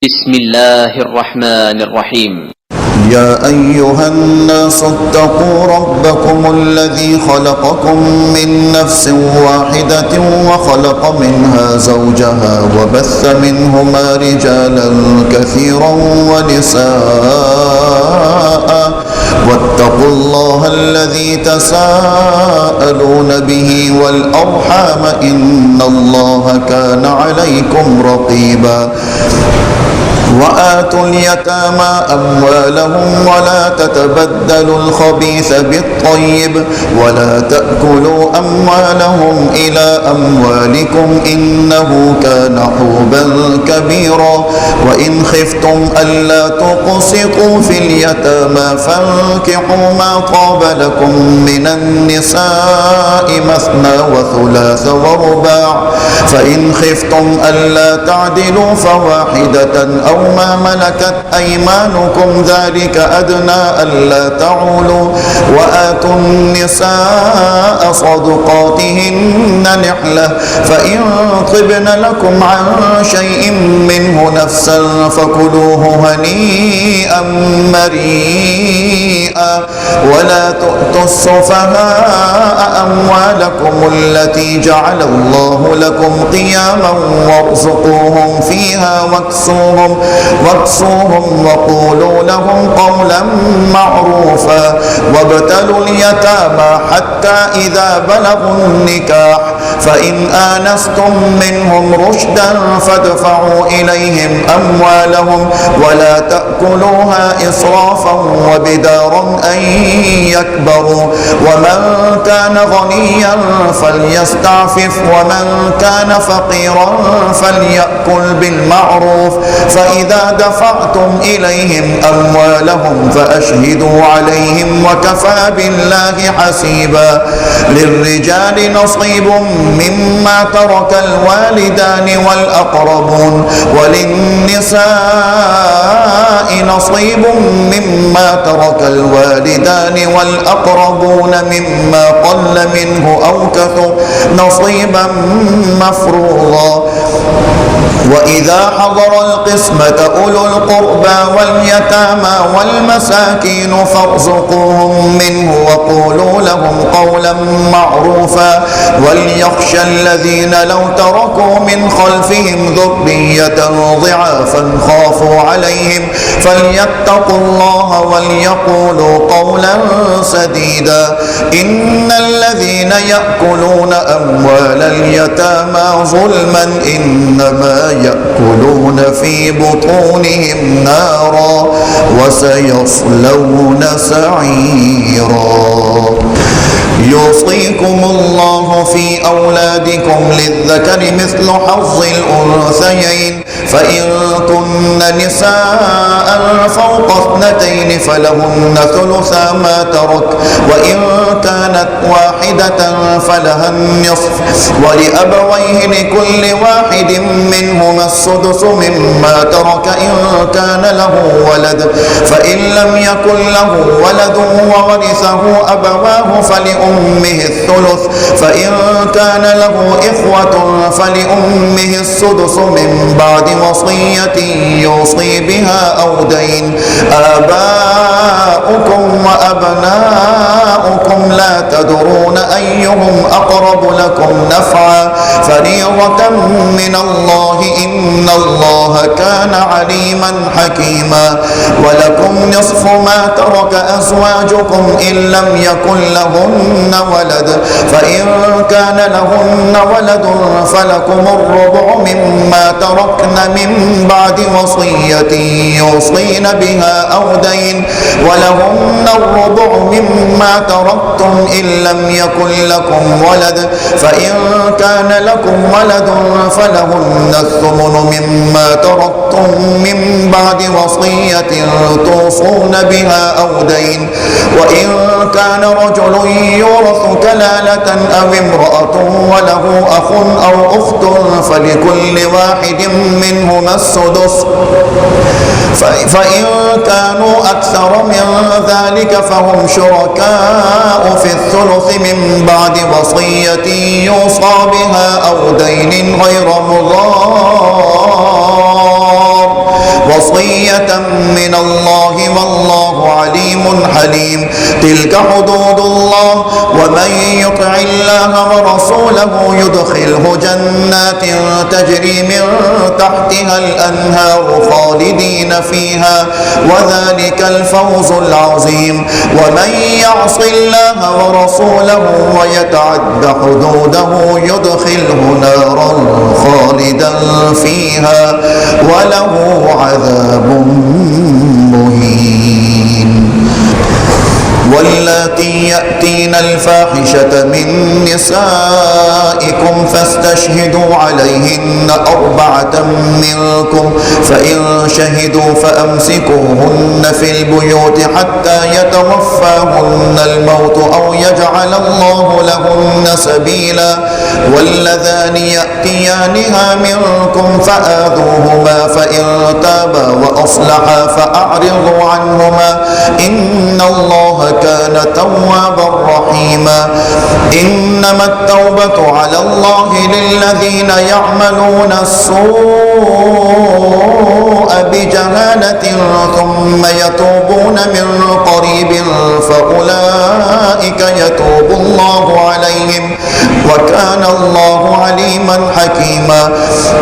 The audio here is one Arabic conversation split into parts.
بسم الله الرحمن الرحيم. يا أيها الناس اتقوا ربكم الذي خلقكم من نفس واحدة وخلق منها زوجها وبث منهما رجالا كثيرا ونساء واتقوا الله الذي تساءلون به والأرحام إن الله كان عليكم رقيبا وآتوا اليتامى أموالهم ولا تتبدلوا الخبيث بالطيب ولا تأكلوا أموالهم إلى أموالكم إنه كان حوبا كبيرا وإن خفتم ألا تقسطوا في اليتامى فانكحوا ما طاب لكم من النساء مثنى وثلاث ورباع فإن خفتم ألا تعدلوا فواحدة أو ما ملكت أيمانكم ذلك أدنى ألا تعولوا وآتوا النساء صدقاتهن نحلة فإن طبن لكم عن شيء منه نفسا فكلوه هنيئا مريئا ولا تؤتوا السفهاء أموالكم التي جعل الله لكم قياما وارزقوهم فيها واكسوهم وقولوا لهم قولا معروفا وابتلوا اليتامى حتى إذا بلغوا النكاح فإن آنستم منهم رشدا فادفعوا إليهم أموالهم ولا تأكلوها إسرافا وبدارا أن يكبروا ومن كان غنيا فليستعفف ومن كان فقيرا فليأكل بالمعروف فإذا دفعتم إليهم أموالهم فأشهدوا عليهم وكفى بالله حسيبا للرجال نصيب مما ترك الوالدان والأقربون وللنساء نصيب مما ترك الوالدان والأقربون مما قل منه أو كثر نصيبا مفروضا وإذا حضر القسمة أولو القربى واليتامى والمساكين فارزقوهم منه وقولوا لهم قولا معروفا وليخشى الذين لو تركوا من خلفهم ذرية ضعافا خافوا عليهم فليتقوا الله وليقولوا قولا سديدا إن الذين يأكلون أموال اليتامى ظلما إنما يأكلون في بطونهم نارا وسيصلون سعيرا يوصيكم الله في أولادكم للذكر مثل حظ الأنثيين فإن كن نساء فوق 2 فلهن ثلثا ما ترك وإن كانت واحدة فلها النصف ولأبويه لكل واحد منهما السدس مما ترك إن كان له ولد فإن لم يكن له ولد وورثه أبواه فلأمه الثلث فإن كان له إخوة فلأمه السدس من بعد وصية يوصي بها أو دين آباؤكم وأبناؤكم لا تدرون أيهم أقرب لكم نفعا فريضة من الله إن الله كان عليما حكيما ولكم نصف ما ترك أزواجكم إن لم يكن لهن ولد فإن كان لهن ولد فلكم الربع مما تركن من بعد وصية يوصين بها أو دين ولهن الربع مما تركتم إن لم يكن لكم ولد فإن كان لكم ولد فلهن الثمن مما تركتم من بعد وصية توصون بها أو دين وإن كان رجل يورث كلالة أو امرأة وله أخ أو أخت فلكل واحد منهما السدس فإن كانوا أكثر من ذلك فهم شركاء في الثلث من بعد وصية يوصى بها أو دين غير مضار وصية من الله والله عليم حليم. تلك حدود الله ومن يطع الله ورسوله يدخله جنات تجري من تحتها الأنهار خالدين فيها وذلك الفوز العظيم. ومن يعص الله ورسوله ويتعد حدوده يدخله نارا خالدا فيها وله عذاب مهين. واللاتي يأتين الفاحشة من نسائكم فاستشهدوا عليهن 4 منكم فإن شهدوا فأمسكوهن في البيوت حتى يتوفاهن الموت أو يجعل الله لهن سبيلا. واللذان يأتيانها منكم فآذوهما فإن تابا وأصلحا فأعرضوا عنهما إن الله كان توابا رحيما. إنما التوبة على الله للذين يعملون السوء بجهالة ثم يتوبون من قريب فأولئك يتوب الله عليهم وكان الله عليما حكيما.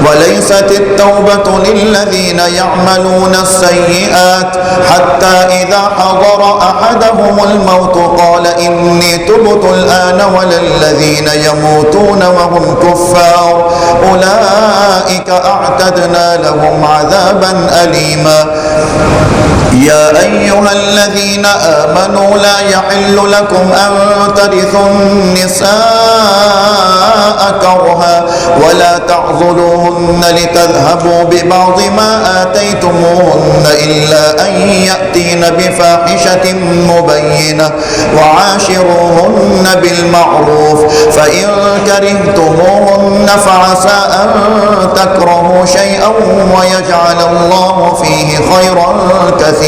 وليست التوبة للذين يعملون السيئات حتى إذا حضر أحدهم الموت قال إني تبت الآن وللذين يموتون وهم كفار أولئك أعتدنا لهم عذابا أليما. يا أيها الذين آمنوا لا يحل لكم أن ترثوا النساء كرها ولا تعضلوهن لتذهبوا ببعض ما آتيتموهن إلا أن يأتين بفاحشة مبينة وعاشروهن بالمعروف فإن كرهتموهن فعسى أن تكرهوا شيئا ويجعل الله فيه خيرا كثيرا.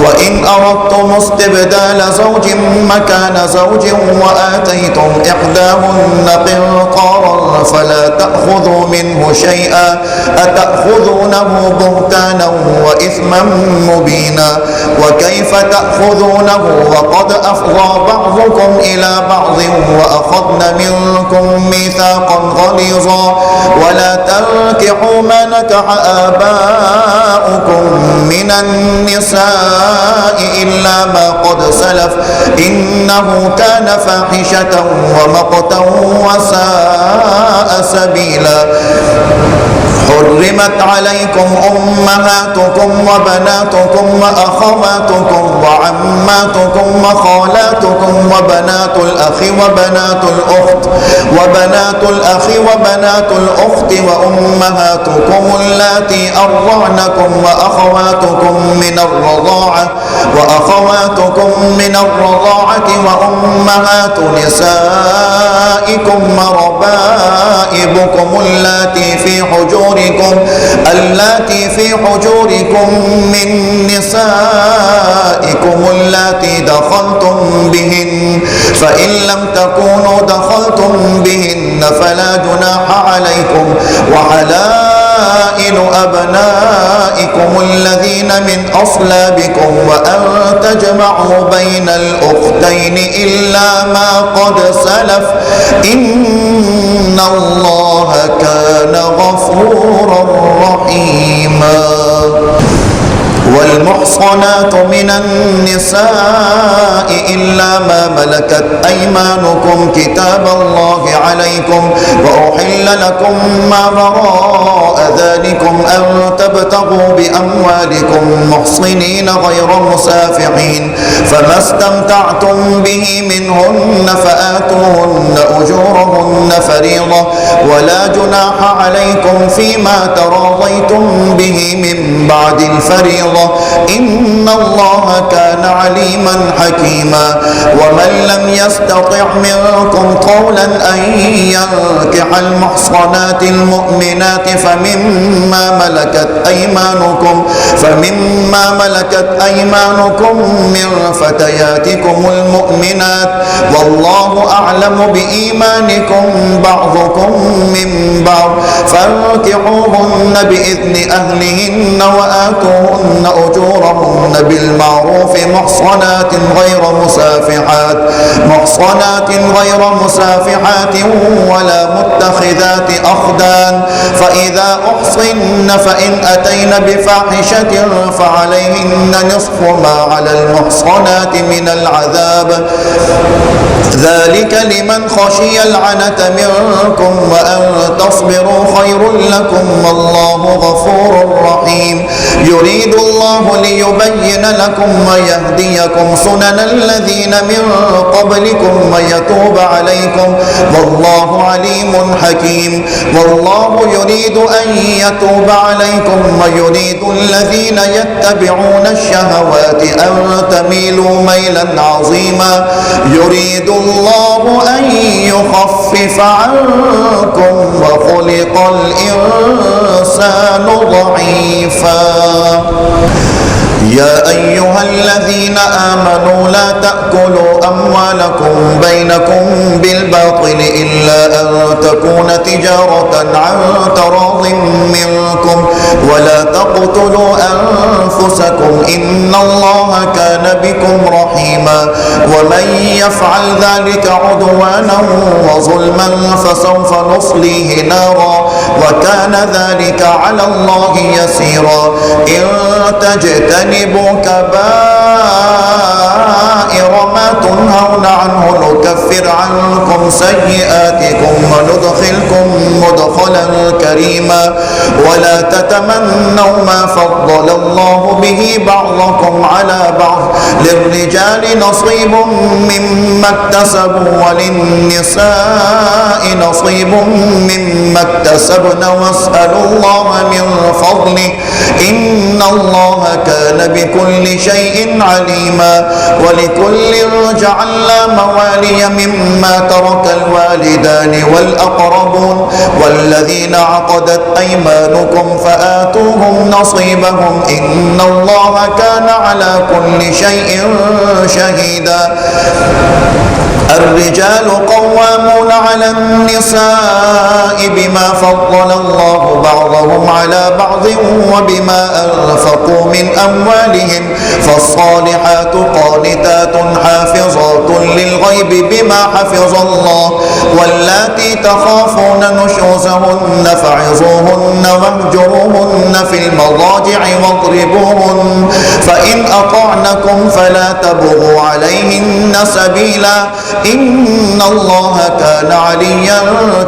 وإن أردتم استبدال زوج مكان زوج وآتيتم إحداهن قنطارا فلا تأخذوا منه شيئا أتأخذونه بهتانا وإثما مبينا. وكيف تأخذونه وقد أفضى بعضكم إلى بعض وأخذن منكم ميثاقا غليظا. ولا تنكحوا ما نكح آباؤكم من النساء إلا ما قد سلف إنه كان فاحشة ومقتا وساء سبيلا. حرمت عليكم أمهاتكم وبناتكم وأخواتكم وعماتكم وخالاتكم وبنات الأخ وبنات الأخت وأمهاتكم اللاتي أرضعنكم وأخواتكم من الرضاعة وأمهات نسائكم وربائبكم اللاتي في حجوركم من نسائكم اللاتي دخلتم بهن فإن لم تكونوا دخلتم بهن فلا جناح عليكم. وحلائل أبنائكم الذين من أصلابكم وأن تجمعوا بين الأختين إلا ما قد سلف إن الله كان غفورا رحيما. والمحصنات من النساء إلا ما ملكت أيمانكم كتاب الله عليكم وأحل لكم ما وراء ذلكم أن تبتغوا بأموالكم محصنين غير مسافحين فما استمتعتم به منهن فآتوهن أجورهن فريضة ولا جناح عليكم فيما تراضيتم به من بعد الفريضة إن الله كان عليما حكيما. ومن لم يستطع منكم قولا أن ينكح المحصنات المؤمنات فمما ملكت أيمانكم من فتياتكم المؤمنات والله أعلم بإيمانكم بعضكم من بعض فانكحوهن بإذن أهلهن وآتوهن أجورهن بالمعروف محصنات غير مسافحات ولا متخذات أخدان فإذا أحصن فإن أتين بفاحشة فعليهن نصف ما على المحصنات من العذاب ذلك لمن خشي العنة منكم وأن تصبروا خير لكم والله غفور رحيم يريد الله ليبين لكم ويهديكم سنن الذين من قبلكم ويتوب عليكم والله عليم حكيم والله يريد أن يتوب عليكم ويريد الذين يتبعون الشهوات أن تميلوا ميلا عظيما يريد الله أن يخفف عنكم وخلق الإنسان ضعيفا يا أيها الذين آمنوا لا تأكلوا أموالكم بينكم بالباطل إلا أن تكون تجارة عن تراض منكم ولا تقتلوا أنفسكم إن الله كان بكم رحيما ومن يفعل ذلك عدوانا وظلما فسوف نصليه نارا وكان ذلك على الله يسيرا إن تجتنبوا كبائر ما تنهون عنه نكفر عنكم سيئاتكم وندخلكم مدخلا كريما ولا تتمنوا ما فضل الله به بعضكم على بعض للرجال نصيب مما اكتسبوا وللنساء نصيب مما اكتسبن واسألوا الله من فضله إن الله كان بكل شيء عليما ولكل جعلنا موالي مما ترك الوالدان والأقربون والذين عقدت أيمانكم فآتوهم نصيبهم إن الله كان على كل شيء شهيدا الرجال قوامون على النساء بما فضل الله بعضهم على بعض وبما أنفقوا من أموالهم فالصالحات قانتات حافظات للغيب بما حفظ الله واللاتي تخافون نشوزهن فعظوهن واهجروهن في المضاجع واضربوهن فإن أطعنكم فلا تبغوا عليهن سبيلا إن الله كان عليا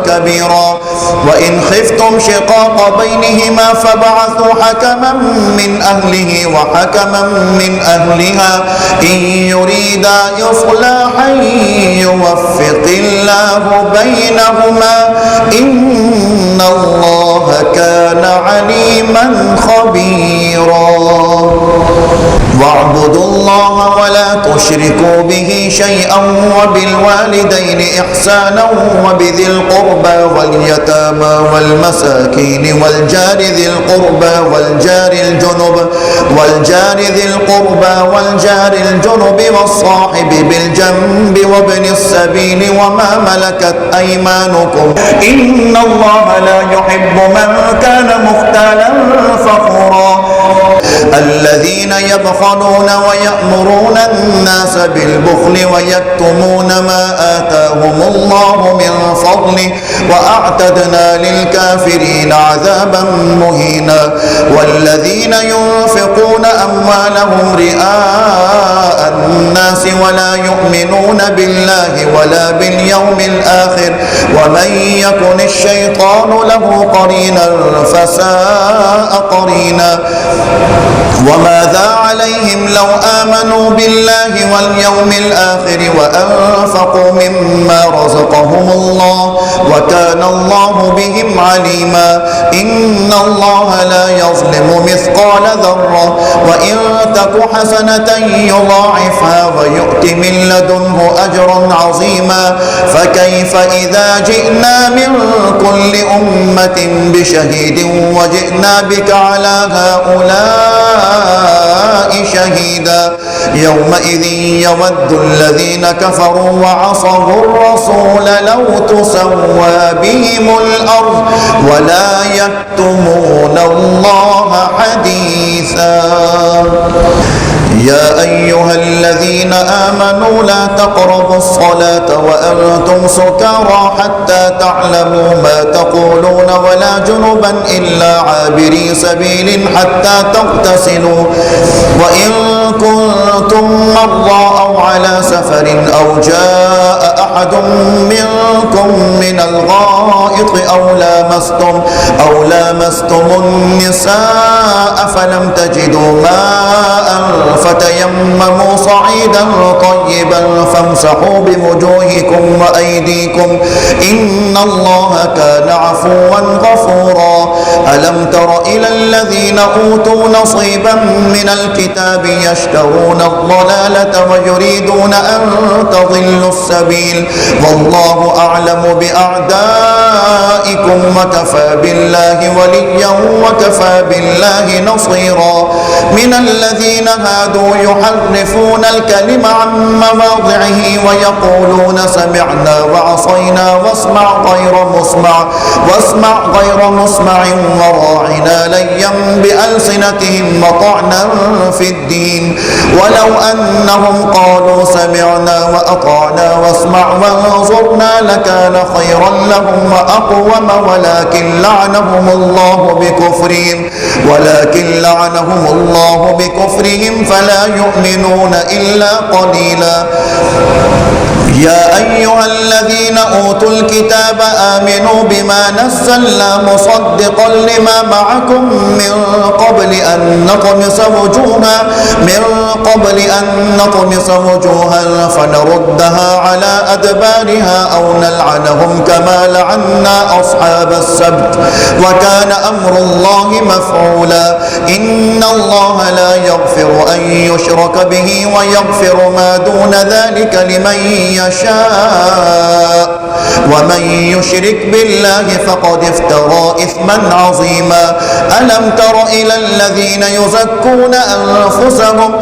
كبيرا وإن خفتم شقاق بينهما فبعثوا حكما من أهله وحكما من أهلها إن يريدا إصلاحا يوفق الله بينهما إن الله كان عليما خبيرا واعبدوا الله ولا تشركوا به شيئا وبالوالدين إحسانا وبذي القربى واليتامى والمساكين والجار ذي القربى والجار الجنب والصاحب بالجنب وابن السبيل وما ملكت أيمانكم إن الله لا يحب من كان مختالا فخورا الذين يبخلون ويأمرون الناس بالبخل ويكتمون ما آتاهم الله من فضله وأعتدنا للكافرين عذابا مهينا والذين ينفقون أموالهم رئاء الناس ولا يؤمنون بالله ولا باليوم الآخر ومن يكن الشيطان له قرينا فساء قرينا وماذا عليهم لو آمنوا بالله واليوم الآخر وأنفقوا مما رزقهم الله وكان الله بهم عليما إن الله لا يظلم مثقال ذرة وإن تك حسنة يضاعفها ويؤت من لدنه أجرا عظيما فكيف إذا جئنا من كل أمة بشهيد وجئنا بك على هؤلاء شهيدا يومئذ يود الذين كفروا وعصوا الرسول لو تسوى بهم الأرض ولا يكتمون الله حديثا. يا أيها الذين آمنوا لا تقربوا الصلاة وأنتم سكارى حتى تعلموا ما تقولون ولا جنبا إلا عابري سبيل حتى تغتسلوا وإن كنتم مرضى أو على سفر أو جاء أحد منكم من الغائط أو لامستم النساء فلم تجدوا ماء فتيمموا صعيدا طيبا فامسحوا بوجوهكم وأيديكم إن الله كان عفوا غفورا. ألم تر إلى الذين أوتوا نصيبا من الكتاب يشترون الضلالة ويريدون أن تضلوا السبيل والله أعلم بأعدائكم وكفى بالله وليا وكفى بالله نصيرا. من الذين هادوا يحرفون الكلم عن مواضعه ويقولون سمعنا وعصينا واسمع غير مسمع وراعنا ليا بألسنتهم وطعنا في الدين ولو أنهم قالوا سمعنا وأطعنا واسمع وانظرنا لكان خيرا لهم وأقوم ولكن لعنهم الله بكفرهم فلا يؤمنون إلا قليلا. يا أيها الذين أوتوا الكتاب آمنوا بما نزلنا مصدقا لما معكم من قبل أن نطمس وجوها فنردها على أدبارها أو نلعنهم كما لعنا أصحاب السبت وكان أمر الله مفعولا. إن الله لا يغفر أن يشرك به ويغفر ما دون ذلك لمن يشاء ومن يشرك بالله فقد افترى إثما عظيما. ألم تر إلى الذين يزكون أنفسهم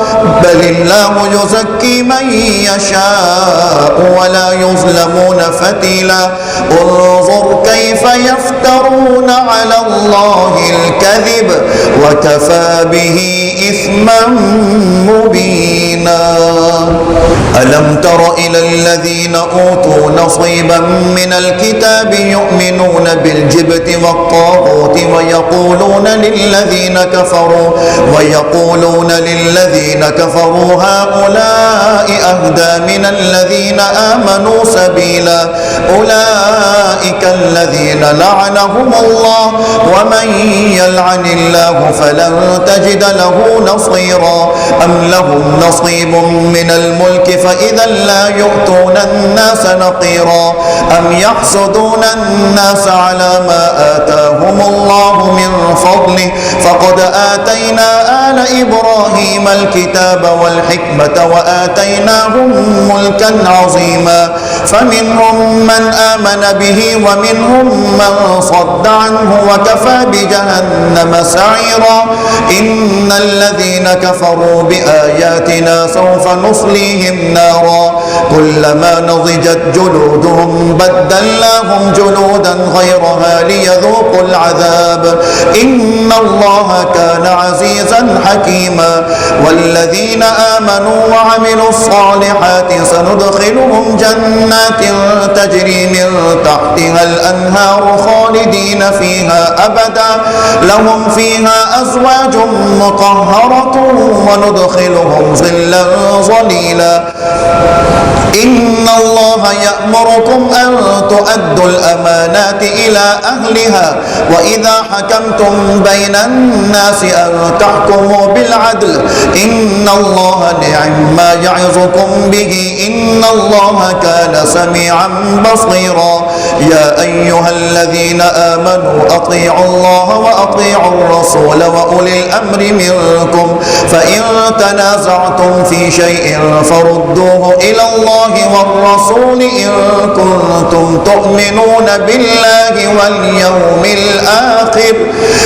بل الله يزكي من يشاء ولا يظلمون فتيلا. انظر كيف يفترون على الله الكذب وكفى به إثما مبينا. ألم تر إلى الذين أوتوا نصيبا من الكتاب يؤمنون بالجبت والطاغوت ويقولون للذين كفروا هؤلاء أهدى من الذين آمنوا سبيلا. أولئك الذين لعنهم الله ومن يلعن الله فلن تجد له نصيرا. أم لهم نصيب من الملك فإذا لا يؤتون الناس نقيرا. أم يحسدون الناس على ما آتاهم الله من فضله فقد آتينا آل إبراهيم الكتاب والحكمة وآتيناهم ملكا عظيما. فمنهم من آمن به ومنهم من صد عنه وكفى بجهنم سعيرا. إن الذين كفروا بآياتنا سوف نصليهم نارا كلما نضجت جلودهم بدلناهم جلودا غيرها ليذوقوا العذاب إن الله كان عزيزا حكيما. والذين آمنوا وعملوا الصالحات سندخلهم جنات تجري من تحتها الأنهار خالدين فيها أبدا لهم فيها أزواج مطهرة وندخلهم ظلا ظليلا. إن الله يأمركم أن تؤدوا الأمانات إلى أهلها وإذا حكمتم بين الناس أن تحكموا بالعدل إن الله نعم ما يعظكم به إن الله كان سميعا بصيرا. يا أيها الذين آمنوا أطيعوا الله وأطيعوا الرسول وأولي الأمر منكم فإن تنازعتم في شيء فردوه إلى الله والرسول إن كنتم تؤمنون بالله واليوم الآخر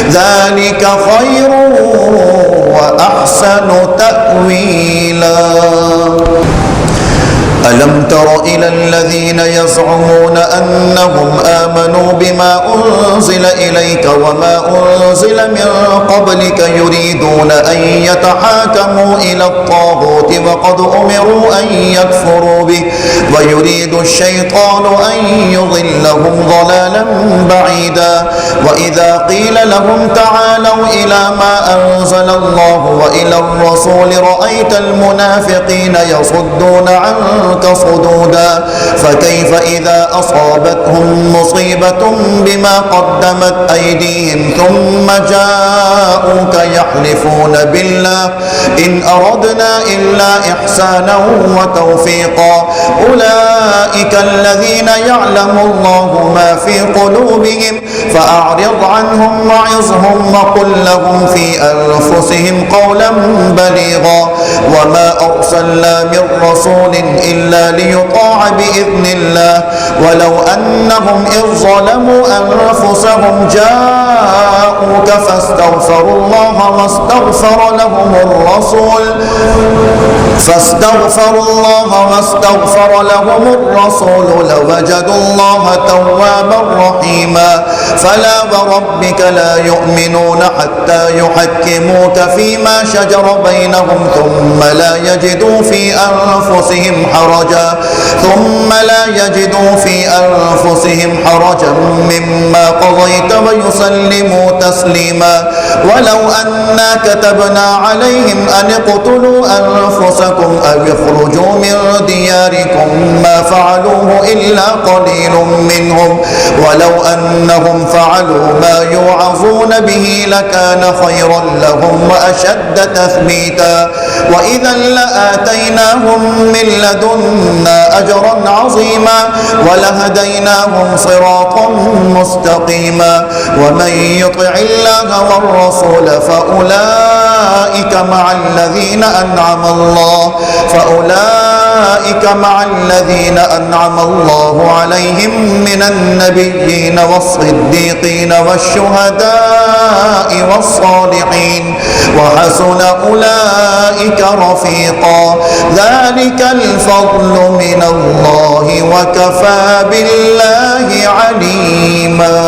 ذلك خير وأحسن تأويلا. وما أنزل من قبلك يريدون أن يتحاكموا إلى الطاغوت وقد أمروا أن يكفروا به ويريد الشيطان أن يضلهم ضلالا بعيدا وإذا قيل لهم تعالوا إلى ما أنزل الله وإلى الرسول رأيت المنافقين يصدون عنك صدودا فكيف إذا أصابتهم مصيبة بما قدمت أيديهم ثم جاءوك يحلفون بالله إن أردنا إلا إحسانا وتوفيقا أولئك الذين يعلم الله ما في قلوبهم فأعرض عنهم وعظهم وقل لهم في أنفسهم قولا بليغا وما أرسلنا من رسول إلا ليطاع بإذن الله ولو أنهم إذ ظلموا أنفسهم جاءوك فاستغفروا الله واستغفر لهم الرسول لوجدوا الله توابا رحيما فلا وربك لا يؤمنون حتى يحكموك فيما شجر بينهم ثم لا يجدوا في أنفسهم حرجا مما قضيت ويسلموا تسليما ولو أنا كتبنا عليهم أن اقتلوا أنفسكم أو اخرجوا من دياركم ما فعلوه إلا قليل منهم ولو أنهم فعلوا ما يوعظون به لكان خيرا لهم وأشد تثبيتا وإذا لآتيناهم من لدنا أجرا عظيما ولهديناهم صراطا مستقيما ومن يطع الله والرسول فأولئك مع الذين أنعم الله عليهم من النبيين والصديقين والشهداء والصالحين وحسن أولئك رفيقا ذلك الفضل من الله وكفى بالله عليما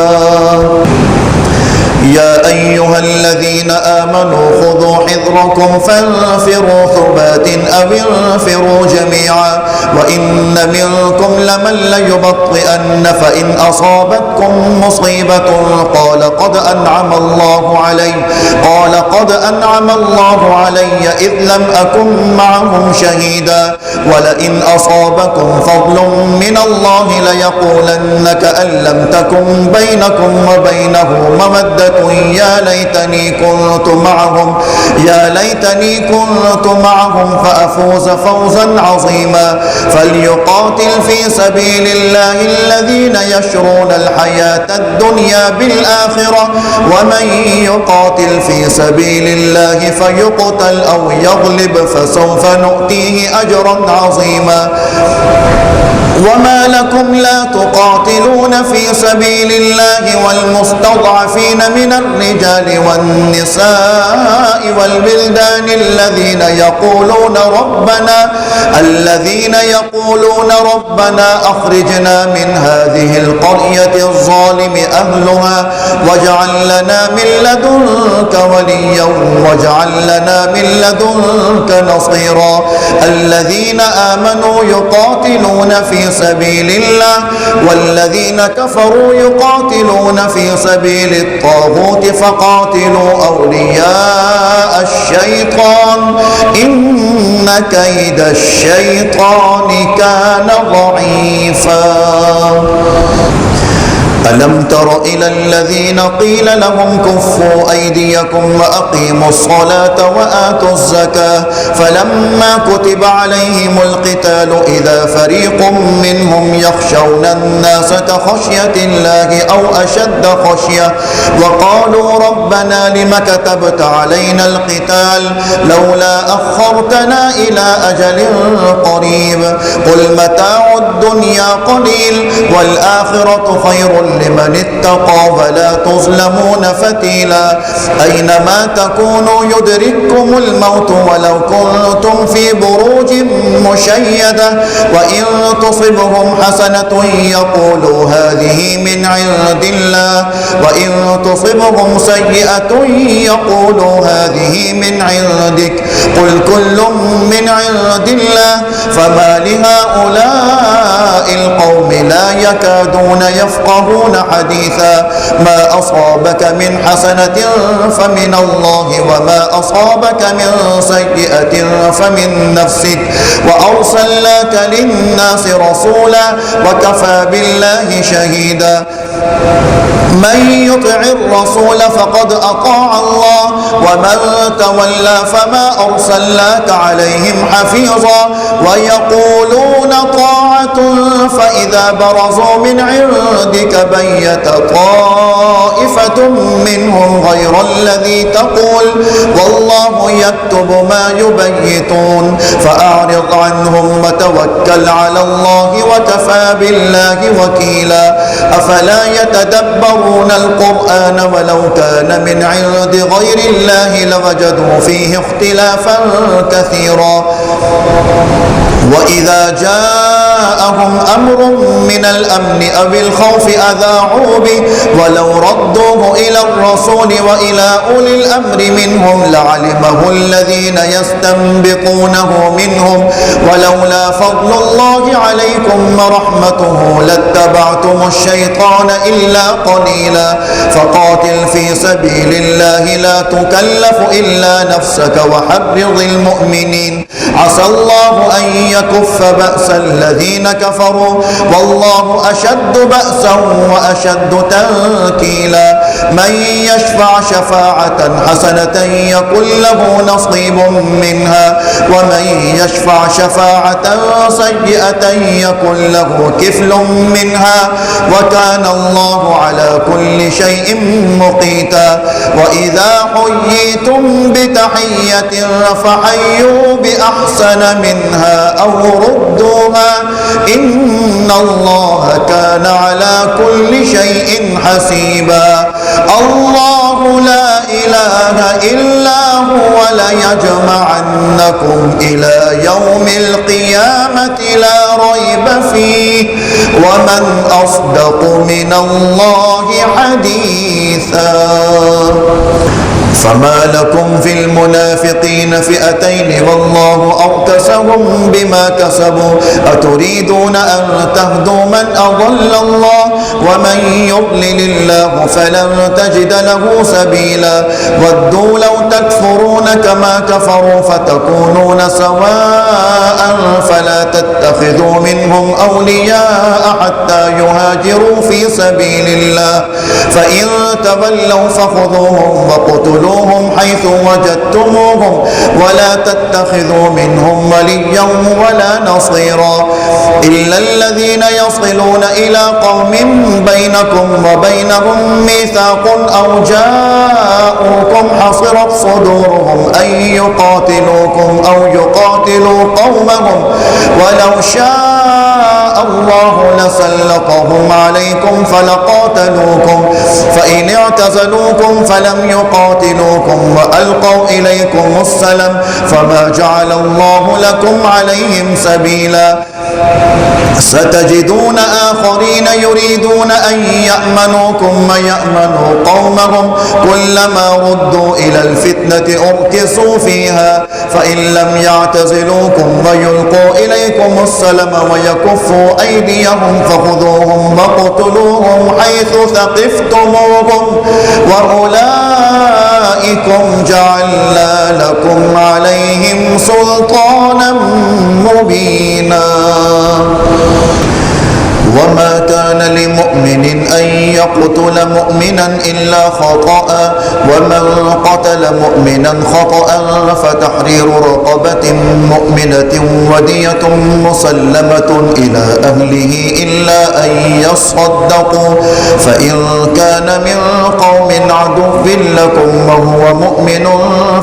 يا أيها الذين آمنوا خذوا حذركم فانفروا ثبات أو انفروا جميعا وإن منكم لمن ليبطئن فإن أصابتكم مصيبة قال قد أنعم الله علي إذ لم أكن معهم شهيدا ولئن أصابكم فضل من الله ليقولن كأن لم تكن بينكم وبينه مودة يا ليتني كنت معهم فأفوز فوزا عظيما فليقاتل في سبيل الله الذين يشرون الحياة الدنيا بالآخرة ومن يقاتل في سبيل الله فيقتل أو يغلب فسوف نؤتيه أجرا عظيما وما لكم لا تقاتلون في سبيل الله والمستضعفين من الرجال والنساء والبلدان الذين يقولون ربنا أخرجنا من هذه القرية الظالم أهلها واجعل لنا من لدنك وليا واجعل لنا من لدنك نصيرا الذين آمنوا يقاتلون في سبيل الله والذين كفروا يقاتلون في سبيل الطاغوت فقاتلوا أولياء الشيطان إن كيد الشيطان كان ضعيفا ألم تر إلى الذين قيل لهم كفوا أيديكم وأقيموا الصلاة وآتوا الزكاة فلما كتب عليهم القتال إذا فريق منهم يخشون الناس كخشية الله أو أشد خشية وقالوا ربنا لم كتبت علينا القتال لولا أخرتنا إلى أجل قريب قل متاع الدنيا قليل والآخرة خير لمن اتقى ولا تظلمون فتيلا أينما تكونوا يدرككم الموت ولو كنتم في بروج مشيدة وإن تصبهم حسنة يقولوا هذه من عند الله وإن تصبهم سيئة يقولوا هذه من عندك قل كل من عند الله فما لهؤلاء القوم لا يكادون يفقهون حديثا ما أصابك من حسنة فمن الله وما أصابك من سيئة فمن نفسك وأرسلناك للناس رسولا وكفى بالله شهيدا من يطع الرسول فقد أطاع الله ومن تولى فما أرسلناك عليهم حفيظا ويقولون طاعة فإذا برزوا من عندك بيت طائفة منهم غير الذي تقول والله يكتب ما يبيتون فأعرض عنهم وتوكل على الله وكفى بالله وكيلا أفلا يتدبرون القرآن ولو كان من عند غير الله لوجدوا فيه اختلافا كثيرا وإذا جاءهم أمر من الأمن أو الخوف أذاعوا به ولو ردوه إلى الرسول وإلى أولي الأمر منهم لعلمه الذين يستنبطونه منهم ولولا فضل الله عليكم ورحمته لاتبعتم الشيطان إلا قليلا فقاتل في سبيل الله لا تكلف إلا نفسك وحرض المؤمنين عسى الله أن يكف بأس الذين كفروا والله أشد بأسا وأشد تنكيلا من يشفع شفاعة حسنة يكن له نصيب منها ومن يشفع شفاعة سيئة يكن له كفل منها وكان الله على كل شيء مقيتا وإذا حييتم بتحية فحيوا بأحسن منها أو ردوها إن الله كان على كل شيء حسيبا الله لا إله إلا هو ليجمعنكم إلى يوم القيامة لا ريب فيه ومن أصدق من الله حديثا فما لكم في المنافقين فئتين والله أركسهم بما كسبوا أتريدون أن تهدوا من أضل الله ومن يضلل الله فلن تجد له سبيلا ودوا لو تكفرون كما كفروا فتكونون سواء فلا تتخذوا منهم أولياء حتى يهاجروا في سبيل الله فإن تولوا فخذوهم وقتلوهم حيث وجدتموهم ولا تتخذوا منهم وليا ولا نصيرا إلا الذين يصلون إلى قوم بينكم وبينهم ميثاق أو جاءوكم حصرت صدورهم أن يقاتلوكم أو يقاتلوا قومهم ولو شاء الله لسلطهم عليكم فلقاتلوكم فإن اعتزلوكم فلم يقاتلوكم وألقوا إليكم السلم فما جعل الله لكم عليهم سبيلا ستجدون آخرين يريدون أن يأمنوكم ويأمنوا قومهم كلما ردوا إلى الفتنة أركسوا فيها فإن لم يعتزلوكم ويلقوا إليكم السلم ويكفوا أيديهم فخذوهم وقتلوهم حيث ثقفتموهم وأولئكم جعلنا لكم عليهم سلطانا مبينا وما كان لمؤمن أن يقتل مؤمنا إلا خطأ ومن قتل مؤمنا خطأ فتحرير رقبة مؤمنة ودية مسلمة إلى أهله إلا أن يصدقوا فإن كان من قوم عدو لكم وهو مؤمن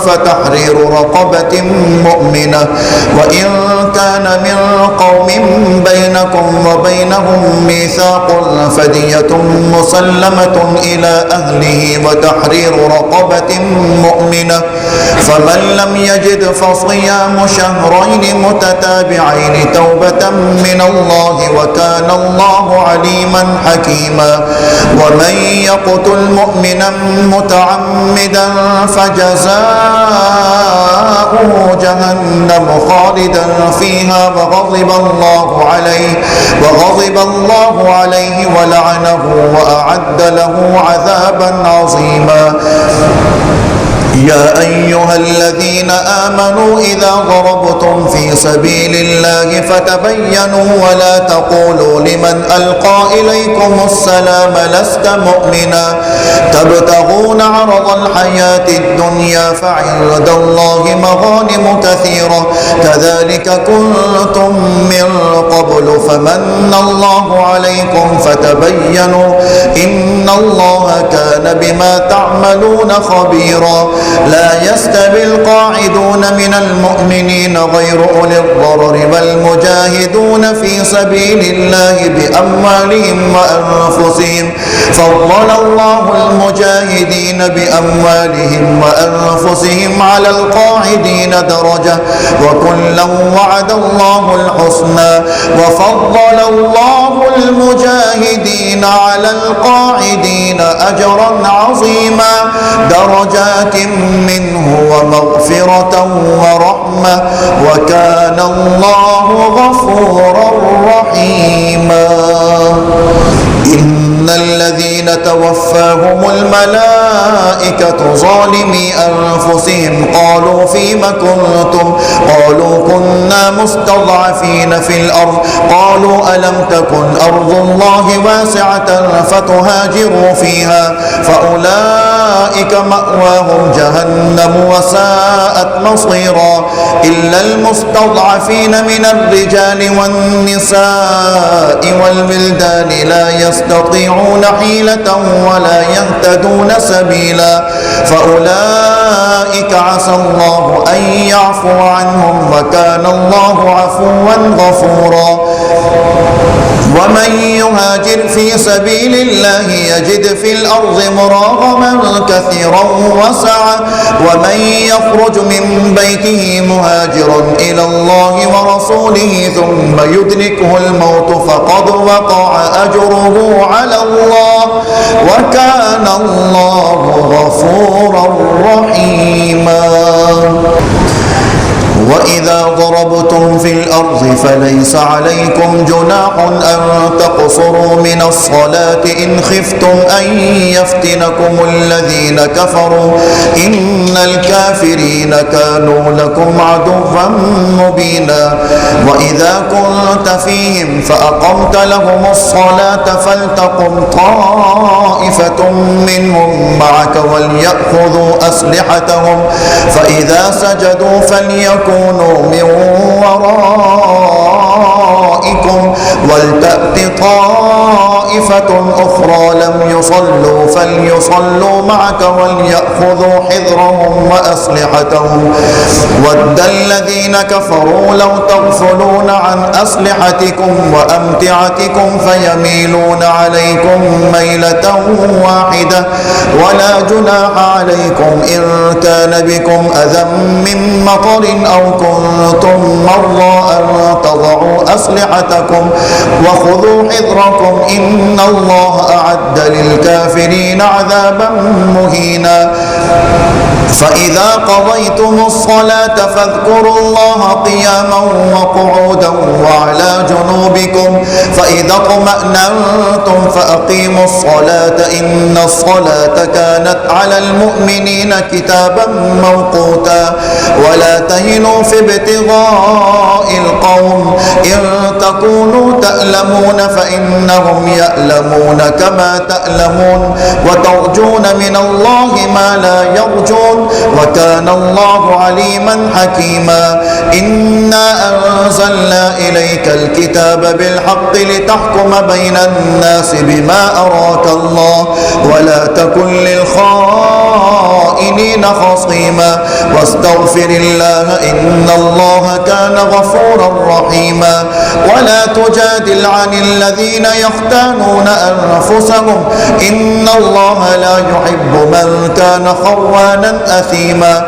فتحرير رقبة مؤمنة وإن كان من قوم بينكم وبينهم ميثاق فدية مسلمة إلى أهله وتحرير رقبة مؤمنة فمن لم يجد فصيام شهرين متتابعين توبة من الله وكان الله عليما حكيما ومن يقتل مؤمنا متعمدا فجزاؤه جهنم خالدا فيها وغضب الله عليه ولعنه وأعد له عذابا عظيما يا أيها الذين آمنوا إذا ضربتم في سبيل الله فتبينوا ولا تقولوا لمن ألقى إليكم السلام لست مؤمنا تبتغون عرض الحياة الدنيا فعند الله مغانم كثيرة كذلك كنتم من قبل فمن الله عليكم فتبينوا إن الله كان بما تعملون خبيرا لا يستوي القاعدون من المؤمنين غير أولي الضرر والمجاهدون في سبيل الله بأموالهم وأنفسهم فضل الله المجاهدين بأموالهم وأنفسهم على القاعدين درجة وكلا وعد الله الحسنى وفضل الله المجاهدين على القاعدين أجرا عظيما درجات منه ومغفرة ورحمة وكان الله غفورا رحيما إن الذين توفاهم الملائكة ظالمي أنفسهم قالوا فيم كنتم قالوا كنا مستضعفين في الأرض قالوا ألم تكن أرض الله واسعة فتهاجروا فيها فأولئك مأواهم جهنم وساءت مصيرا إلا المستضعفين من الرجال والنساء والولدان لا يستطيعون حيلة ولا يهتدون سبيلا فأولئك عسى الله أن يعفو عنهم وكان الله عفوا غفورا ومن يهاجر في سبيل الله يجد في الأرض مراغما كثيرا وسعة ومن يخرج من بيته مهاجرا إلى الله ورسوله ثم يدركه الموت فقد وقع أجره على الله وكان الله غفورا رحيما وإذا ضربتم في الأرض فليس عليكم جناح أن تقصروا من الصلاة إن خفتم أن يفتنكم الذين كفروا إن الكافرين كانوا لكم عدوا مبينا وإذا كنت فيهم فأقمت لهم الصلاة فلتقم طائفة منهم معك وليأخذوا أسلحتهم فإذا سجدوا فليكونوا من ورائكم ولتأت طائفة أخرى لم يصلوا فليصلوا معك وليأخذوا حذرهم وأسلحتهم ود الذين كفروا لو تغفلون عن أسلحتكم وأمتعتكم فيميلون عليكم ميلة واحدة ولا جناح عليكم إن كان بكم أذى من مطر أو كنتم مرضى أن تضعوا أسلحتكم وخذوا حذركم إن الله أعد للكافرين عذابا مهينا فإذا قضيتم الصلاة فاذكروا الله قياما وقعودا وعلى جنوبكم فإذا اطمأننتم فأقيموا الصلاة إن الصلاة كانت على المؤمنين كتابا موقوتا ولا تهنوا في ابتغاء القوم إن تكونوا تألمون فإنهم يألمون كما تألمون وترجون من الله ما لا يرجون وكان الله عليما حكيما إنا أنزلنا إليك الكتاب بالحق لتحكم بين الناس بما أراك الله ولا تكن للخائنين خصيما واستغفر واستغفر الله إن الله كان غفورا رحيما ولا تجادل عن الذين يختانون أنفسهم إن الله لا يحب من كان خوانا أثيما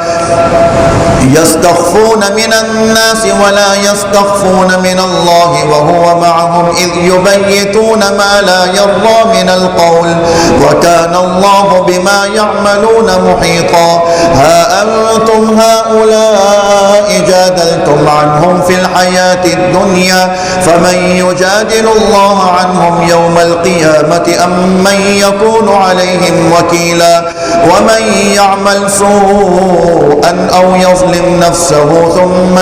يستخفون من الناس ولا يستخفون من الله وهو معهم إذ يبيتون ما لا يرضى من القول وكان الله بما يعملون محيطا ها أنتم هؤلاء جادلتم عنهم في الحياة الدنيا فمن يجادل الله عنهم يوم القيامة أم من يكون عليهم وكيلا ومن يعمل سوءا أو يظلم نفسه ثم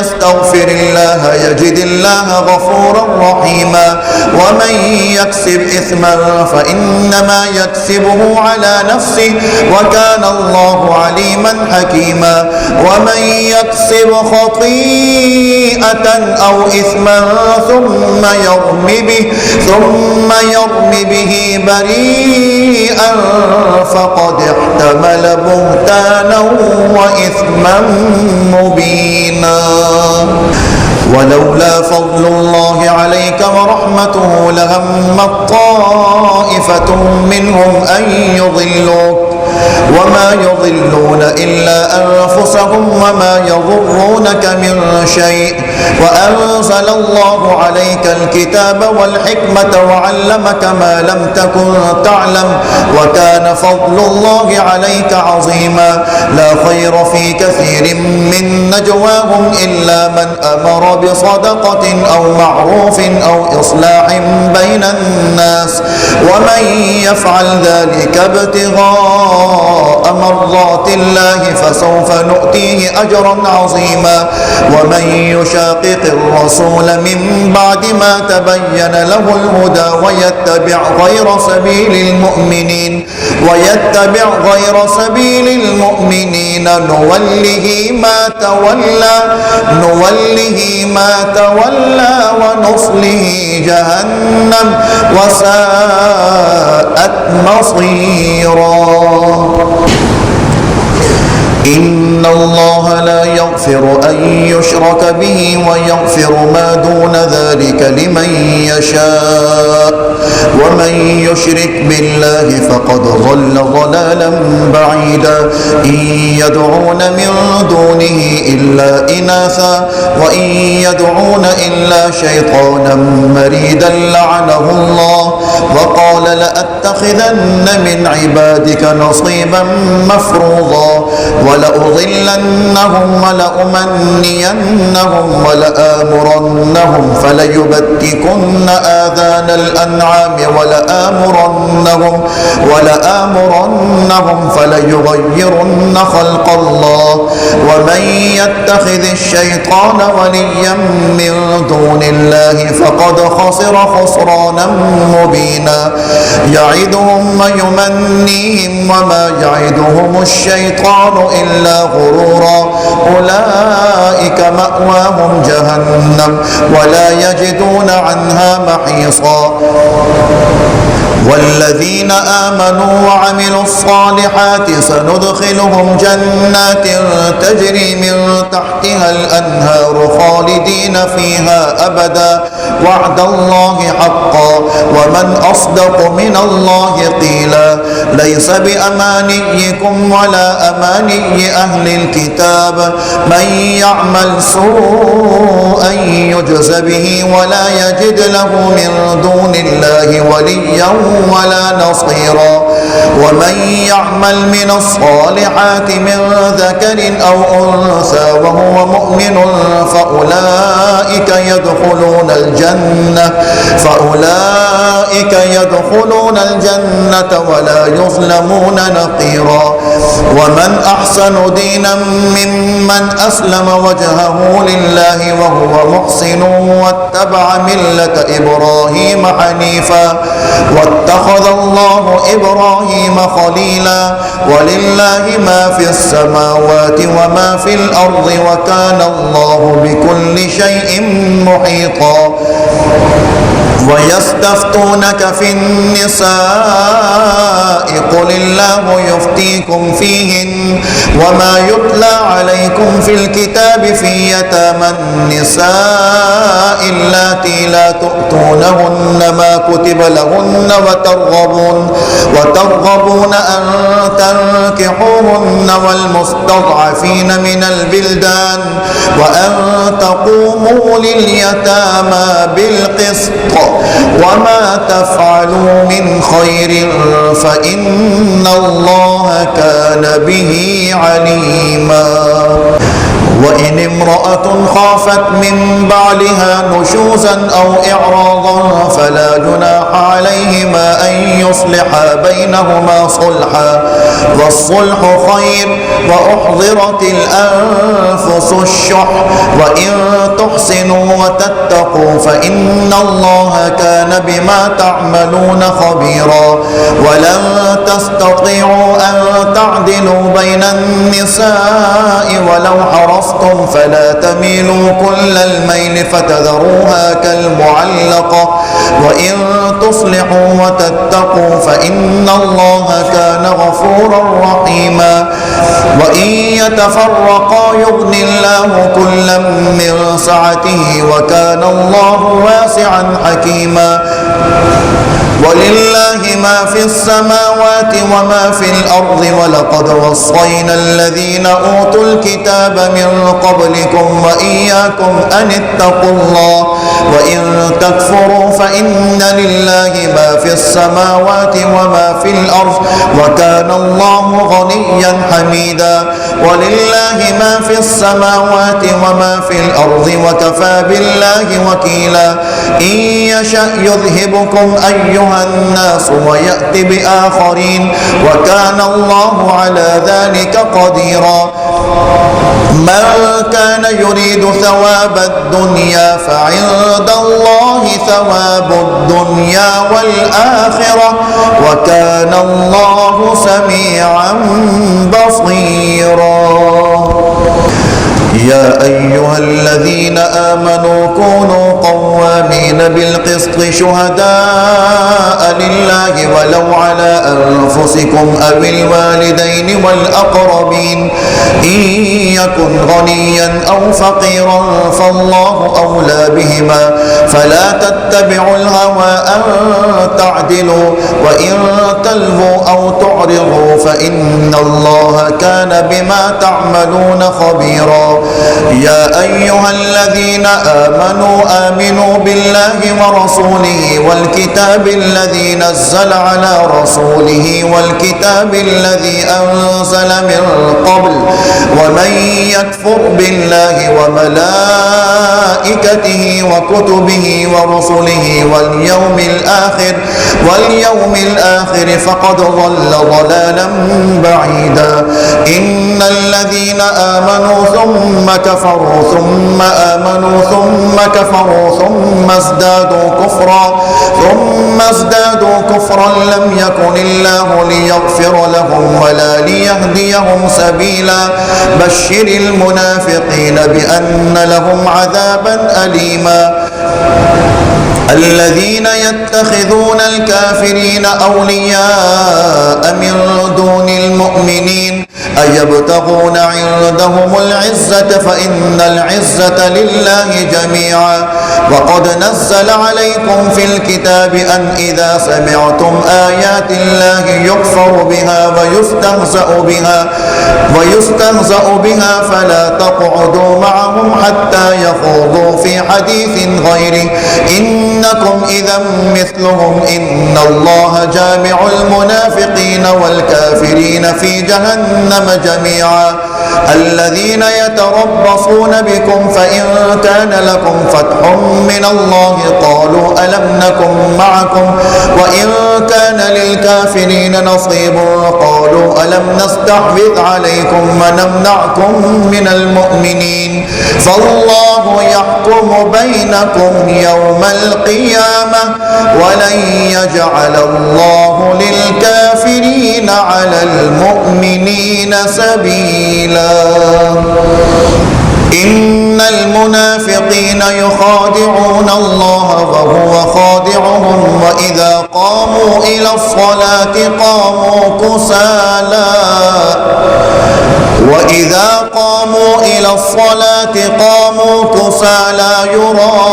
يستغفر الله يجد الله غفورا رحيما ومن يكسب إثما فإنما يكسبه على نفسه وكان الله عليما حكيما ومن يكسب خطيئة أو إثما ثم يرم به بريئا فقد احتمل بهتانا وإثما مبينا ولولا فضل الله عليك ورحمته لهمت طائفة منهم أن يضلوك وما يضلون إلا أنفسهم وما يضرونك من شيء وأنزل الله عليك الكتاب والحكمة وعلمك ما لم تكن تعلم وكان فضل الله عليك عظيما لا خير في كثير من نجواهم إلا من أمر بصدقة أو معروف أو إصلاح بين الناس ومن يفعل ذلك ابتغاء مرضات الله فسوف نؤتيه أجرا عظيما ومن يشاقق الرسول من بعد ما تبين له الهدى ويتبع غير سبيل المؤمنين نوله ما تولى ونصله جهنم وساءت مصيرا إن الله لا يغفر أن يشرك به ويغفر ما دون ذلك لمن يشاء ومن يشرك بالله فقد ضل ضلالا بعيدا إن يدعون من دونه إلا إناثا وإن يدعون إلا شيطانا مريدا لعنه الله وقال لأتخذن من عبادك نصيبا مفروضا ولأضلنهم ولأمنينهم ولآمرنهم فليبتكن آذان الأنعام ولآمرنهم فليغيرن خلق الله ومن يتخذ الشيطان وليا من دون الله فقد خسر خسرانا مبينا يعدهم ويمنيهم وما يعدهم الشيطان إلا غرورا أولئك مأواهم جهنم ولا يجدون عنها محيصا والذين آمنوا وعملوا الصالحات سندخلهم جنات تجري من تحتها الأنهار خالدين فيها أبدا وعد الله حقا ومن أصدق من الله قيلا ليس بأمانيكم ولا أماني أهل الكتاب من يعمل سوءا يجز به ولا يجد له من دون الله وليا ولا نصيرا ومن يعمل من الصالحات من ذكر أو أنثى وهو مؤمن فأولئك يدخلون الجنة ولا يظلمون نقيرا ومن أحسن دينا ممن أسلم وجهه لله وهو محسن واتبع ملة إبراهيم حنيفا واتخذ الله إبراهيم خليلا ولله ما في السماوات وما في الأرض وكان الله بكل شيء محيطا ويستفتونك في النساء قل الله يفتيكم فيهن وما يتلى عليكم في الكتاب في يتامى النساء اللاتي لا تؤتونهن ما كتب لهن وترغبون أن تنكحوهن والمستضعفين من البلدان وأن تقوموا لليتامى بالقسط وما تفعلوا من خير فإن الله كان به عليما. وإن امرأة خافت من بعلها نشوزا أو إعراضا فلا جناح عليهما أن يصلحا بينهما صلحا والصلح خير وأحضرت الأنفس الشح وإن تحسنوا وتتقوا فإن الله كان بما تعملون خبيرا. ولن تستطيعوا أن تعدلوا بين النساء ولو حرصتم فلا تميلوا كل الميل فتذروها كالمعلقة وإن تصلحوا وتتقوا فإن الله كان غفورا رحيما. وإن يتفرقا يغن الله كلا من سعته وكان الله واسعا حكيما. ولله ما في السماوات وما في الأرض ولقد وصينا الذين أوتوا الكتاب من قبلكم وإياكم أن اتقوا الله وإن تكفروا فإن لله ما في السماوات وما في الأرض وكان الله غنيا حميدا. ولله ما في السماوات وما في الأرض وكفى بالله وكيلا. إن يشأ يذهبكم أيها الناس ويأتي بآخرين وكان الله على ذلك قديرا. من كان يريد ثواب الدنيا فعند الله ثواب الدنيا والآخرة وكان الله سميعا بصيرا. يا أيها الذين آمنوا كونوا قوامين بالقسط شهداء لله ولو على أنفسكم أو الوالدين والأقربين إن يكن غنيا أو فقيرا فالله أولى بهما فلا تتبعوا الهوى أن تعدلوا وإن تلووا أو تعرضوا فإن الله كان بما تعملون خبيرا. يا أيها الذين آمنوا بالله ورسوله والكتاب الذي نزل على رسوله والكتاب الذي أنزل من قبل ومن يكفر بالله وملائكته وكتبه ورسله واليوم الآخر فقد ضل ضلالا بعيدا. إن الذين آمنوا ثم كفروا ثم آمنوا ثم كفروا ثم ازدادوا كفرا لم يكن الله ليغفر لهم ولا ليهديهم سبيلا. بشر المنافقين بأن لهم عذابا أليما. الذين يتخذون الكافرين أولياء من دون المؤمنين أيبتغون عندهم العزة فإن العزة لله جميعا. وقد نزل عليكم في الكتاب أن إذا سمعتم آيات الله يكفر بها ويستهزأ بها فلا تقعدوا معهم حتى يخوضوا في حديث غيره إنكم إذا مثلهم إن الله جامع المنافقين والكافرين في جهنم جميعا. الذين يتربصون بكم فإن كان لكم فتح من الله قالوا ألم نكن معكم وإن كان للكافرين نصيب قالوا ألم نستحوذ عليكم ونمنعكم من المؤمنين فالله يحكم بينكم يوم القيامة ولن يجعل الله للكافرين على المؤمنين سبيلا. إن المنافقين يخادعون الله وهو خادعهم وإذا قاموا إلى الصلاة قاموا كسالى يراءون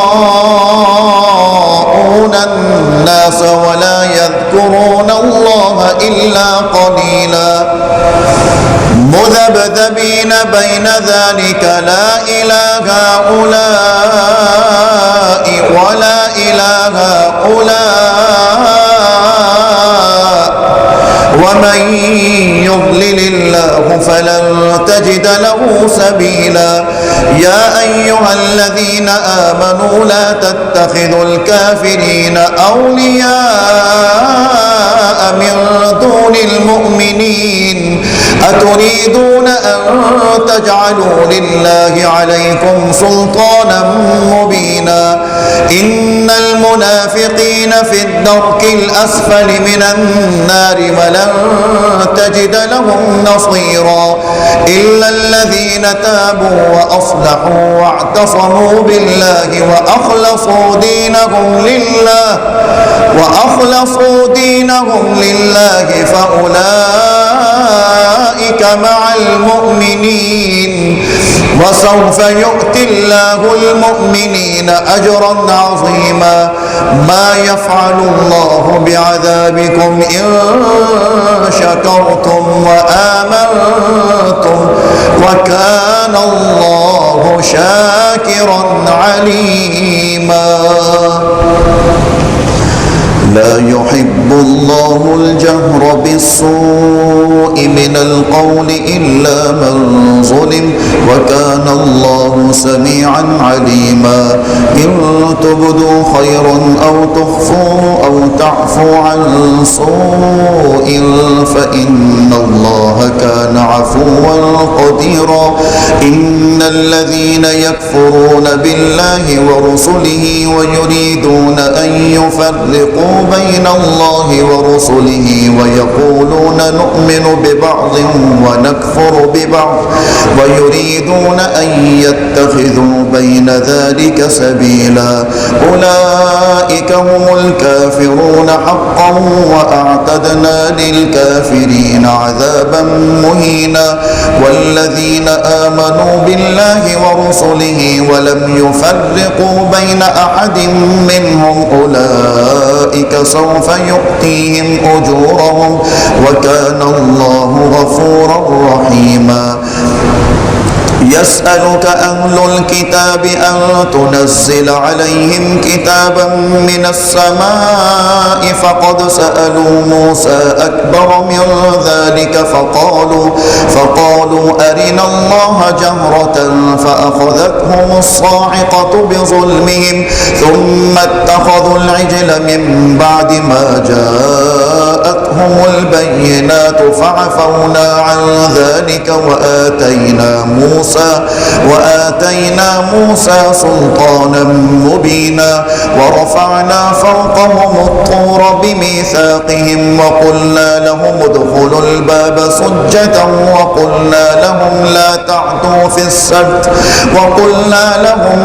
الناس ولا يذكرون الله إلا قليلا مذبذبين بين ذلك لا إلى هؤلاء ولا إلى هؤلاء ومن يضلل الله فلن تجد له سبيلا يا أيها الذين آمنوا لا تتخذوا الكافرين أولياء من دون المؤمنين أتريدون أن تجعلوا لله عليكم سلطانا مبينا إن المنافقين في الدرك الأسفل من النار ولن تجد لهم نصيرا إلا الذين تابوا وأصلحوا واعتصموا بالله وأخلصوا دينهم لله فأولئك مع المؤمنين وسوف يؤتي الله المؤمنين أجرا عظيما ما يفعل الله بعذابكم إن شكرتم وآمنتم وكان الله شاكرا عليما لا يحب الله الجهر بالسوء من القول إلا من ظلم وكان الله سميعا عليما إن تبدوا خيرا أو تخفوه أو تعفوا عن سوء فإن الله كان عفوا قديرا إن الذين يكفرون بالله ورسله ويريدون أن يفرقوا بين الله ورسله ويقولون نؤمن ببعض ونكفر ببعض ويريدون أن يتخذوا بين ذلك سبيلا أولئك هم الكافرون حقا وأعتدنا للكافرين عذابا مهينا والذين آمنوا بالله ورسله ولم يفرقوا بين أحد منهم أولئك سوف يؤتيهم أجورهم وكان الله غفورا رحيما يسألك أهل الكتاب أن تنزل عليهم كتابا من السماء فقد سألوا موسى أكبر من ذلك فقالوا أرنا الله جهرة فأخذتهم الصاعقة بظلمهم ثم اتخذوا العجل من بعد ما جاءتهم البينات فعفونا عن ذلك وآتينا موسى سلطانا مبينا ورفعنا فوقهم الطور بميثاقهم وقلنا لهم ادخلوا الباب سجدا وقلنا لهم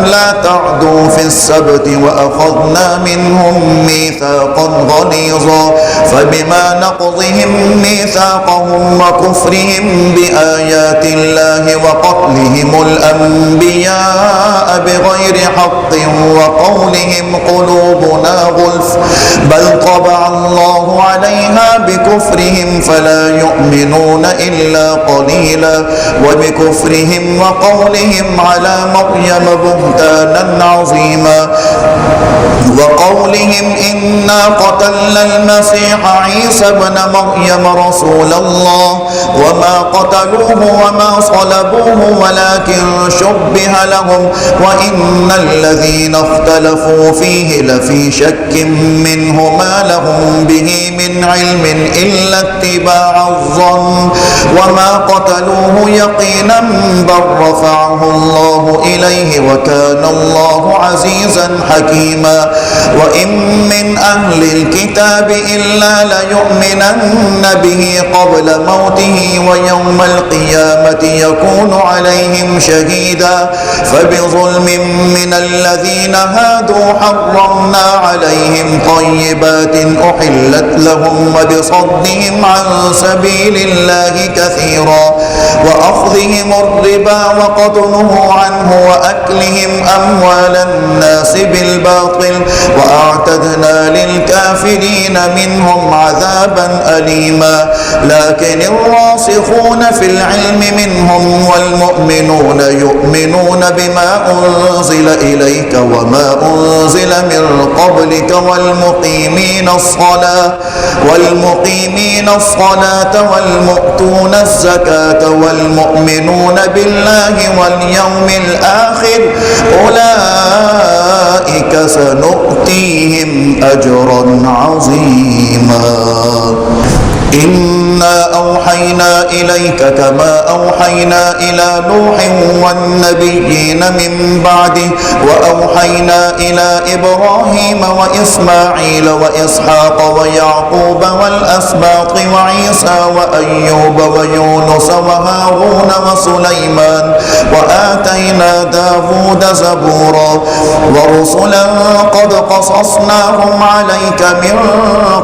لا تعدوا في السبت وأخذنا منهم ميثاقا غليظا فبما نقضهم ميثاقهم وكفرهم بآيات الله وقتلهم الأنبياء بغير حق وقولهم قلوبنا غلف بل طبع الله عليها بكفرهم فلا يؤمنون إلا قليلا وبكفرهم وقولهم على مريم بهتانا عظيما وقولهم إنا قتلنا المسيح عيسى ابن مريم رسول الله وما قتلوه وما صلبوه ولكن شبه لهم وإن الذين اختلفوا فيه لفي شك منه ما لهم به من علم إلا اتباع الظن وما قتلوه يقينا بل رفعه الله إليه وكان الله عزيزا حكيما وإن من أهل الكتاب إلا ليؤمنن به قبل موته ويوم القيامة يكون يكون عليهم شهيدا فبظلم من الذين هادوا حرمنا عليهم طيبات أحلت لهم وبصدهم عن سبيل الله كثيرا وأخذهم الربا وقد نهوا عنه وأكلهم أموال الناس بالباطل وأعتدنا للكافرين منهم عذابا أليما لكن الراسخون في العلم منهم والمؤمنون يؤمنون بما أنزل إليك وما أنزل من قبلك والمقيمين الصلاة والمؤتون الزكاة والمؤمنون بالله واليوم الآخر أولئك سنؤتيهم أجرا عظيما إنا أوحينا إليك كما أوحينا إلى نوح والنبيين من بعده وأوحينا إلى إبراهيم وإسماعيل وإسحاق ويعقوب والأسباط وعيسى وأيوب ويونس وهارون وسليمان وآتينا داود زبورا ورسلا قد قصصناهم عليك من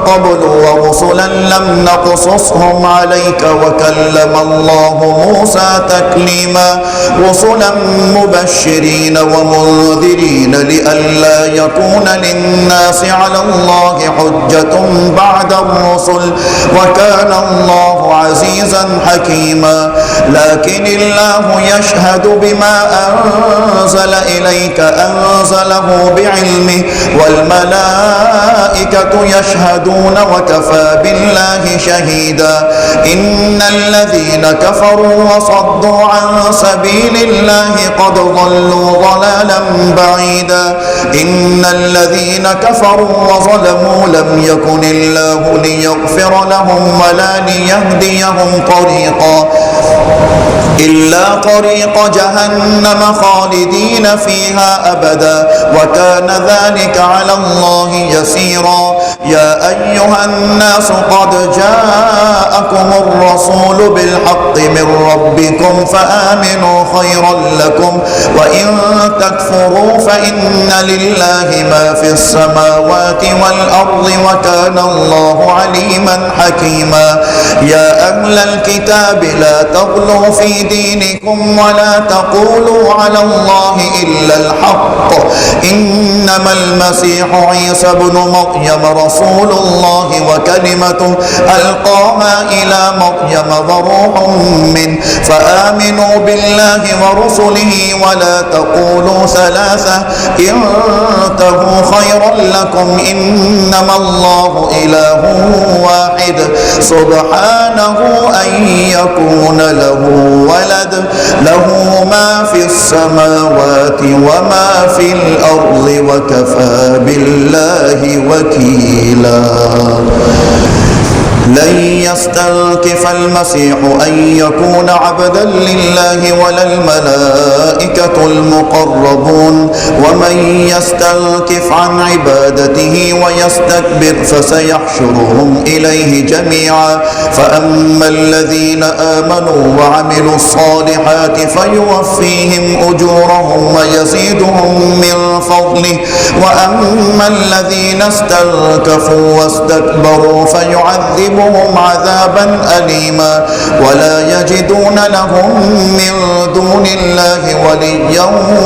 قبل ورسلا لم نقصصهم عليك وكلم الله موسى تكليما رسلا مبشرين ومنذرين لئلا يكون للناس على الله حجة بعد الرسل وكان الله عزيزا حكيما لكن الله يشهد بما أنزل إليك أنزله بعلمه والملائكة يشهدون وكفى بالله شهيدا إن الذين كفروا وصدوا عن سبيل الله قد ضلوا ضلالا بعيدا إن الذين كفروا وظلموا لم يكن الله ليغفر لهم ولا ليهديهم طريقا إلا طريق جهنم خالدين فيها أبدا وكان ذلك على الله يسيرا يا أيها الناس قد جاءكم الرسول بالحق من ربكم فآمنوا خيرا لكم وإن تكفروا فإن لله ما في السماوات والأرض وكان الله عليما حكيما يا أهل الكتاب لا تغلوا في دينكم ولا تقولوا على الله إلا الحق إنما المسيح عيسى ابن مريم رسول الله وكلمته ألقاها إلى مريم وروح منه فآمنوا بالله ورسله ولا تقولوا ثلاثة انتهوا خيرا لكم إنما الله إله واحد سبحانه أن يكون له ولد له ما في السماوات وما في الأرض وكفى بالله وكيلا لن يستنكف المسيح أن يكون عبدا لله ولا الملائكة المقربون ومن يستنكف عن عبادته ويستكبر فسيحشرهم إليه جميعا فأما الذين آمنوا وعملوا الصالحات فيوفيهم أجورهم ويزيدهم من فضله وأما الذين استنكفوا واستكبروا فيعذبهم عذابا أليما ولا يجدون لهم من دون الله وليا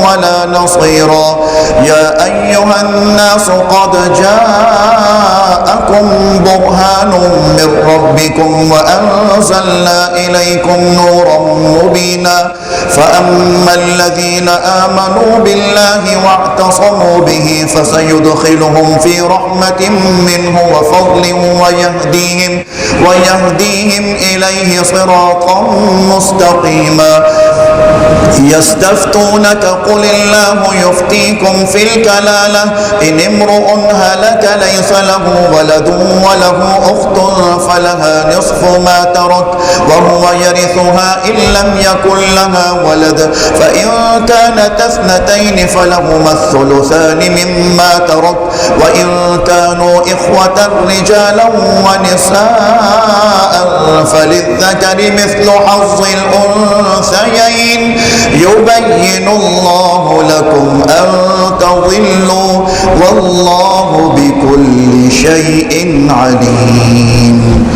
ولا نصيرا يا أيها الناس قد جاءكم برهان من ربكم وأنزلنا إليكم نورا مبينا فأما الذين آمنوا بالله واعتصموا به فسيدخلهم في رحمة منه وفضل ويهديهم إليه صراطا مستقيما يستفتونك قل الله يفتيكم في الكلالة إن امرؤ هلك ليس له ولد وله أخت فلها نصف ما ترك وهو يرثها إن لم يكن لها ولد فإن كانت اثنتين فلهما الثلثان مما ترك وإن كانوا إخوة رجالا ونساء فللذكر مثل حظ الأنثيين يبين الله لكم أن تضلوا والله بكل شيء عليم